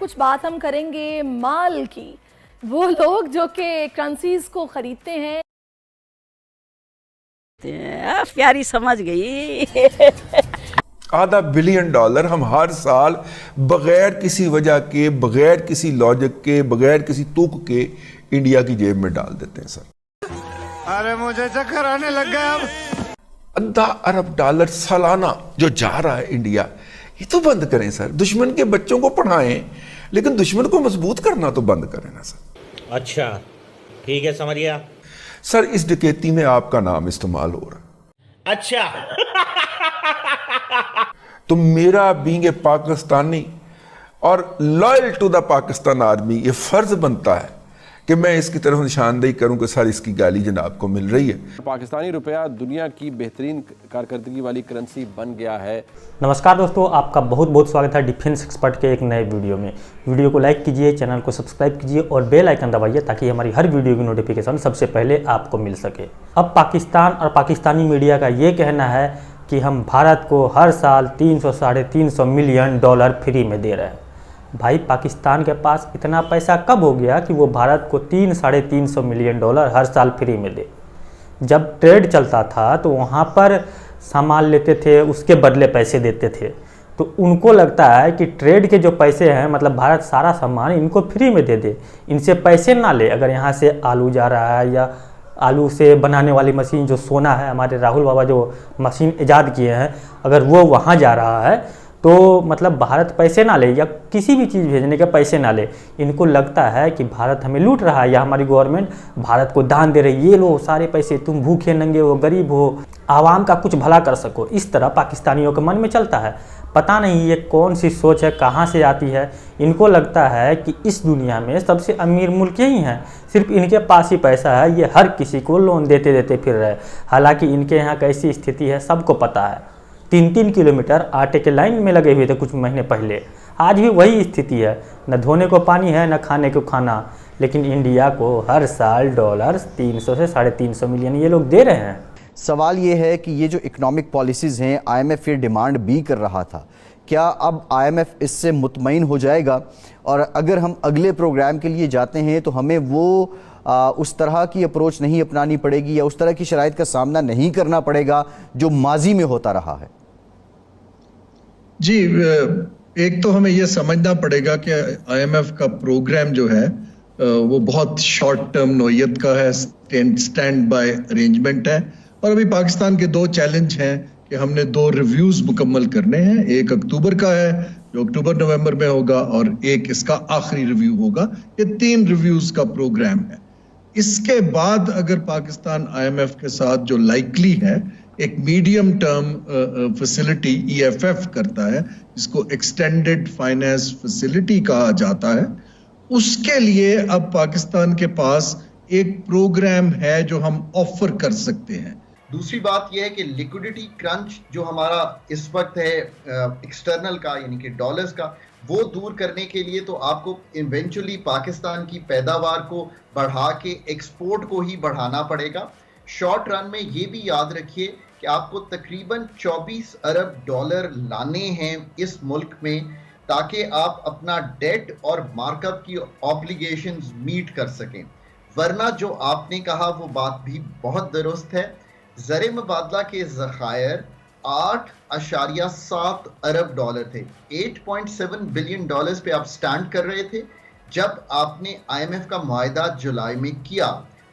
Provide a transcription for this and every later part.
कुछ बात हम करेंगे माल की। वो लोग जो कि करेंसीज को खरीदते हैं। प्यारी समझ गई। $500 बिलियन हम हर साल बगैर किसी वजह के, बगैर किसी लॉजिक के, बगैर किसी तुक के इंडिया की जेब में डाल देते हैं सर। अरे मुझे चक्कर आने लग गया अब। $10 अरब सालाना जो जा रहा है इंडिया, ये तो बंद करें सर। दुश्मन के बच्चों को पढ़ाएं, लेकिन दुश्मन को मजबूत करना तो बंद करें ना सर। अच्छा ठीक है, समझ गया सर। इस डकैती में आपका नाम इस्तेमाल हो रहा है। अच्छा तो मेरा बीइंग ए पाकिस्तानी और loyal to the Pakistan army, ये फर्ज बनता है कि मैं इसकी तरफ निशानदेही करूं कि सर इसकी गाली जनाब को मिल रही है। पाकिस्तानी रुपया दुनिया की बेहतरीन कारकर्दगी वाली करेंसी बन गया है। नमस्कार दोस्तों, आपका बहुत बहुत स्वागत है डिफेंस एक्सपर्ट के एक नए वीडियो में। वीडियो को लाइक कीजिए, चैनल को सब्सक्राइब कीजिए और बेल आइकन दबाइए ताकि हमारी हर वीडियो की नोटिफिकेशन सबसे पहले आपको मिल सके। अब पाकिस्तान और पाकिस्तानी मीडिया का ये कहना है कि हम भारत को हर साल 300-350 मिलियन डॉलर फ्री में दे रहे हैं। भाई, पाकिस्तान के पास इतना पैसा कब हो गया कि वो भारत को 300-350 मिलियन डॉलर हर साल फ्री में दे? जब ट्रेड चलता था तो वहाँ पर सामान लेते थे, उसके बदले पैसे देते थे। तो उनको लगता है कि ट्रेड के जो पैसे हैं, मतलब भारत सारा सामान इनको फ्री में दे दे, इनसे पैसे ना ले। अगर यहाँ से आलू जा रहा है या आलू से बनाने वाली मशीन जो सोना है, हमारे राहुल बाबा जो मशीन ईजाद किए हैं, अगर वो वहाँ जा रहा है तो मतलब भारत पैसे ना ले या किसी भी चीज़ भेजने के पैसे ना ले। इनको लगता है कि भारत हमें लूट रहा है या हमारी गवर्नमेंट भारत को दान दे रही है, ये लो सारे पैसे, तुम भूखे नंगे हो, गरीब हो, आवाम का कुछ भला कर सको। इस तरह पाकिस्तानियों के मन में चलता है। पता नहीं ये कौन सी सोच है, कहाँ से आती है। इनको लगता है कि इस दुनिया में सबसे अमीर मुल्क यही हैं, सिर्फ इनके पास ही पैसा है, ये हर किसी को लोन देते देते फिर रहे। हालांकि इनके यहाँ कैसी स्थिति है सबको पता है। 3-3 किलोमीटर आटे के लाइन में लगे हुए थे कुछ महीने पहले। आज भी वही स्थिति है, न धोने को पानी है न खाने को खाना। लेकिन इंडिया को हर साल डॉलर 300 से 350 मिलियन ये लोग दे रहे हैं। सवाल ये है कि ये जो इकोनॉमिक पॉलिसीज़ हैं, IMF ये डिमांड भी कर रहा था, क्या अब IMF इससे मुतमईन हो जाएगा? और अगर हम अगले प्रोग्राम के लिए जाते हैं तो हमें वो उस तरह की अप्रोच नहीं अपनानी पड़ेगी या उस तरह की शराइत का सामना नहीं करना पड़ेगा जो माजी में होता रहा है? जी, एक तो हमें यह समझना पड़ेगा कि IMF का प्रोग्राम जो है वो बहुत शॉर्ट टर्म नोयत का है, स्टैंड बाय अरेंजमेंट है। और अभी पाकिस्तान के 2 चैलेंज हैं कि हमने 2 रिव्यूज मुकम्मल करने हैं। 1 अक्टूबर का है जो अक्टूबर-नवंबर में होगा और एक इसका आखिरी रिव्यू होगा। ये 3 रिव्यूज का प्रोग्राम है। इसके बाद अगर पाकिस्तान IMF के साथ जो लाइकली है एक मीडियम टर्म फैसिलिटी EFF करता है, जिसको एक्सटेंडेड फाइनेंस फैसिलिटी कहा जाता है, उसके लिए अब पाकिस्तान के पास एक प्रोग्राम है जो हम ऑफर कर सकते हैं। दूसरी बात यह है कि लिक्विडिटी क्रंच जो हमारा इस वक्त है एक्सटर्नल का, यानी कि डॉलर्स का, वो दूर करने के लिए तो आपको इवेंचुअली पाकिस्तान की पैदावार को बढ़ा के एक्सपोर्ट को ही बढ़ाना पड़ेगा। शॉर्ट रन में ये भी याद रखिए कि आपको तकरीबन 24 अरब डॉलर लाने हैं इस मुल्क में ताकि आप अपना डेट और मार्कअप की ऑब्लिगेशंस मीट कर सकें। वरना जो आपने कहा वो बात भी बहुत दुरुस्त है। ज़र मुबादला के ज़खायर 8.7 अरब डॉलर थे। 8.7 बिलियन डॉलर्स पे आप स्टैंड कर रहे थे जब आपने IMF का मुआहदा जुलाई में किया।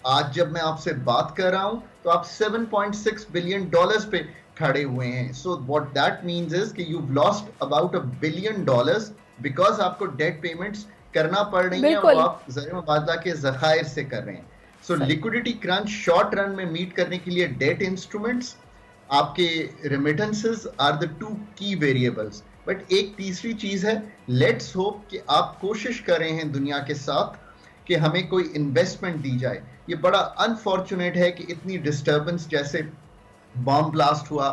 आज जब मैं आपसे बात कर रहा हूं तो आप 7.6 बिलियन डॉलर्स पे खड़े हुए हैं। So what that means is कि you lost about $1 billion because आपको डेट पेमेंट्स करना पड़ रही है और आप ज़र मुबादला के ज़खायर से कर रहे हैं। So liquidity crunch short run में मीट करने के लिए डेट इंस्ट्रूमेंट्स, आपके रेमिटेंसेस आर द 2 की वेरिएबल्स। बट एक तीसरी चीज है, लेट्स होप कि आप कोशिश कर रहे हैं दुनिया के साथ कि हमें कोई इन्वेस्टमेंट दी जाए। ये बड़ा अनफॉर्चुनेट है कि इतनी डिस्टर्बेंस, जैसे बॉम्ब ब्लास्ट हुआ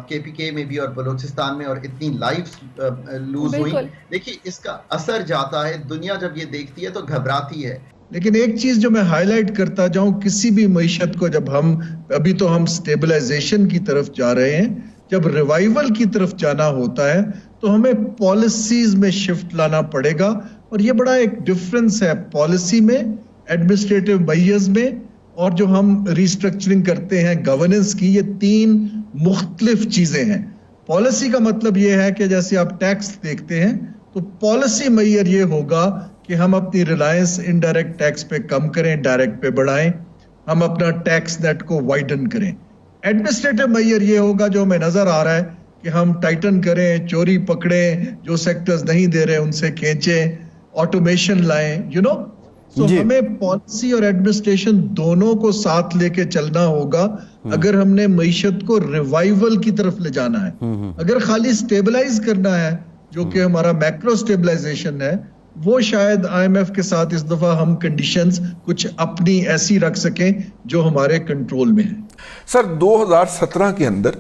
KPK में भी और बलूचिस्तान में, और इतनी लाइव्स लूज हुई। देखिए इसका असर जाता है, दुनिया जब ये देखती है तो घबराती है। लेकिन एक चीज जो मैं हाईलाइट करता जाऊं, किसी भी मईशत को जब हम, अभी तो हम स्टेबलाइजेशन की तरफ जा रहे हैं, जब रिवाइवल की तरफ जाना होता है तो हमें पॉलिसीज में शिफ्ट लाना पड़ेगा, और ये बड़ा एक डिफरेंस है पॉलिसी में, एडमिनिस्ट्रेटिव मेजर्स में, और जो हम रिस्ट्रक्चरिंग करते हैं गवर्नेंस की। ये 3 मुख्तलिफ चीजें हैं। पॉलिसी का मतलब ये है कि जैसे आप टैक्स देखते हैं तो पॉलिसी मेजर ये होगा कि हम अपनी रिलायंस इनडायरेक्ट टैक्स पे कम करें, डायरेक्ट पे बढ़ाएं, हम अपना टैक्स नेट को वाइडन करें। एडमिनिस्ट्रेटिव मेजर ये होगा जो हमें नजर आ रहा है कि हम टाइटन करें, चोरी पकड़ें, जो सेक्टर्स नहीं दे रहे उनसे खींचें, ऑटोमेशन लाएं, यू नो। तो हमें पॉलिसी और एडमिनिस्ट्रेशन दोनों को साथ लेके चलना होगा अगर हमने मईशत को रिवाइवल की तरफ ले जाना है। अगर खाली स्टेबलाइज करना है, जो कि हमारा मैक्रो स्टेबलाइजेशन है, वो शायद आईएमएफ के साथ इस दफा हम कंडीशंस कुछ अपनी ऐसी रख सकें जो हमारे कंट्रोल में है। सर 2017 के अंदर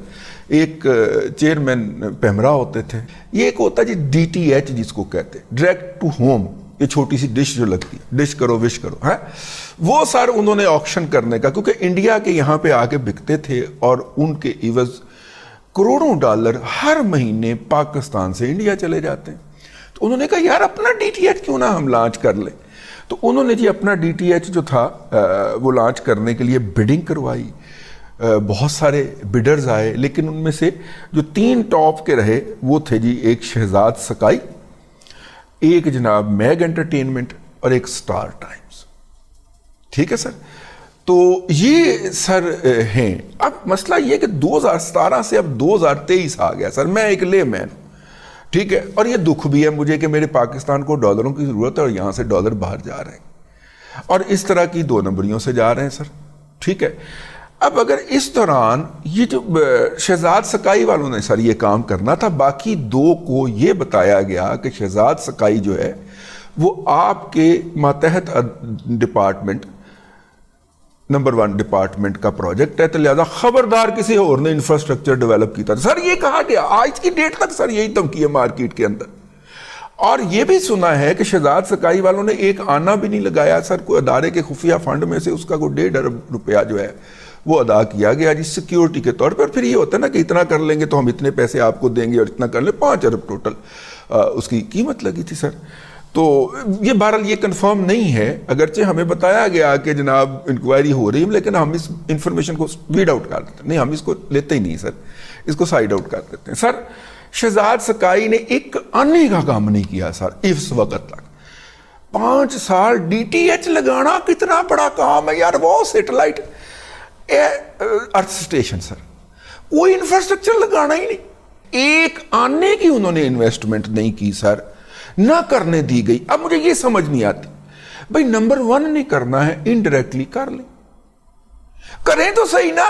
एक चेयरमैन पेमरा होते थे, ये एक होता है जी DTH जिसको कहते हैं, डायरेक्ट टू होम, ये छोटी सी डिश जो लगती है, डिश करो विश करो, है वो सर उन्होंने ऑक्शन करने का, क्योंकि इंडिया के यहाँ पे आके बिकते थे और उनके इवज करोड़ों डॉलर हर महीने पाकिस्तान से इंडिया चले जाते हैं। तो उन्होंने कहा यार अपना DTH क्यों ना हम लॉन्च कर लें। तो उन्होंने जी अपना DTH जो था वो लॉन्च करने के लिए बिडिंग करवाई, बहुत सारे बिडर्स आए, लेकिन उनमें से जो 3 टॉप के रहे वो थे जी, एक शहजाद स्काई, एक जनाब मैग एंटरटेनमेंट और एक स्टार टाइम्स। ठीक है सर, तो ये सर हैं। अब मसला ये कि 2017 से अब 2023 आ गया सर, मैं एक लेमैन, ठीक है, और ये दुख भी है मुझे कि मेरे पाकिस्तान को डॉलरों की जरूरत है और यहां से डॉलर बाहर जा रहे हैं और इस तरह की 2 नंबरियों से जा रहे हैं सर। ठीक है, अब अगर इस दौरान ये जो शहजाद स्काई वालों ने सर ये काम करना था, बाकी 2 को ये बताया गया कि शहजाद स्काई जो है वो आपके मातहत डिपार्टमेंट नंबर 1 डिपार्टमेंट का प्रोजेक्ट है, तो लिहाजा खबरदार किसी और ने इंफ्रास्ट्रक्चर डेवलप किया था। सर ये कहा गया, आज की डेट तक सर यही धमकी है मार्केट के अंदर। और ये भी सुना है कि शहजाद स्काई वालों ने एक आना भी नहीं लगाया सर, कोई अदारे के खुफिया फंड में से उसका कोई 1.5 अरब रुपया जो है वो अदा किया गया जी सिक्योरिटी के तौर पर। फिर ये होता है ना कि इतना कर लेंगे तो हम इतने पैसे आपको देंगे और इतना कर ले, 5 अरब टोटल उसकी कीमत लगी थी सर। तो ये बहरहाल ये कंफर्म नहीं है, अगरचे हमें बताया गया कि जनाब इंक्वायरी हो रही है, लेकिन हम इस इंफॉर्मेशन को वीड आउट कर देते हैं, नहीं हम इसको लेते ही नहीं सर, इसको साइड आउट कर देते हैं। सर शहजाद स्काई ने एक आने का काम नहीं किया सर इस वक्त तक। 5 साल DTH लगाना कितना बड़ा काम है यार, वो सैटेलाइट अर्थ स्टेशन सर, कोई इंफ्रास्ट्रक्चर लगाना ही नहीं, एक आने की उन्होंने इन्वेस्टमेंट नहीं की सर, ना करने दी गई। अब मुझे ये समझ नहीं आती भाई, नंबर 1 ने करना है इनडायरेक्टली कर ले, करें तो सही ना।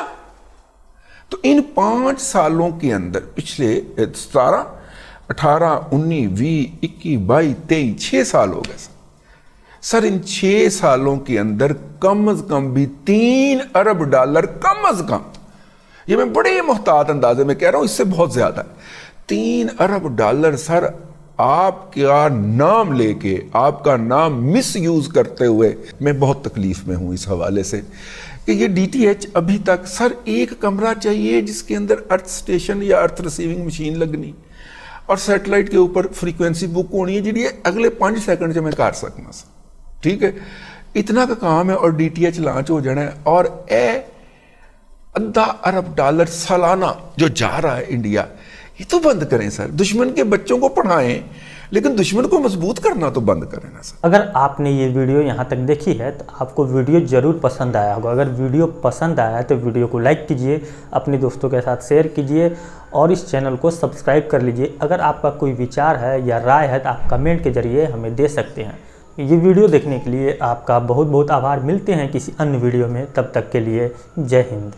तो इन 5 सालों के अंदर पिछले 17, 18, 19, 20, 21, 22, 23 6 साल हो गए सर। इन 6 सालों के अंदर कम अज कम भी 3 अरब डॉलर, कम अज कम, ये मैं बड़े मोहतात अंदाजे में कह रहा हूं, इससे बहुत ज्यादा है, 3 अरब डॉलर सर आपका नाम लेके, आपका नाम मिस यूज करते हुए मैं बहुत तकलीफ में हूं इस हवाले से कि ये DTH अभी तक सर एक कमरा चाहिए जिसके अंदर अर्थ स्टेशन या अर्थ रिसीविंग मशीन लगनी और सैटेलाइट के ऊपर फ्रीक्वेंसी बुक होनी है जी अगले 5 सेकंड से मैं कर सकना सर। ठीक है, इतना का काम है और DTH लॉन्च हो जाना है और $1.5 अरब सालाना जो जा रहा है इंडिया, ये तो बंद करें सर। दुश्मन के बच्चों को पढ़ाएं लेकिन दुश्मन को मजबूत करना तो बंद करें ना सर। अगर आपने ये वीडियो यहाँ तक देखी है तो आपको वीडियो ज़रूर पसंद आया होगा। अगर वीडियो पसंद आया है तो वीडियो को लाइक कीजिए, अपने दोस्तों के साथ शेयर कीजिए और इस चैनल को सब्सक्राइब कर लीजिए। अगर आपका कोई विचार है या राय है तो आप कमेंट के जरिए हमें दे सकते हैं। ये वीडियो देखने के लिए आपका बहुत बहुत आभार। मिलते हैं किसी अन्य वीडियो में, तब तक के लिए जय हिंद।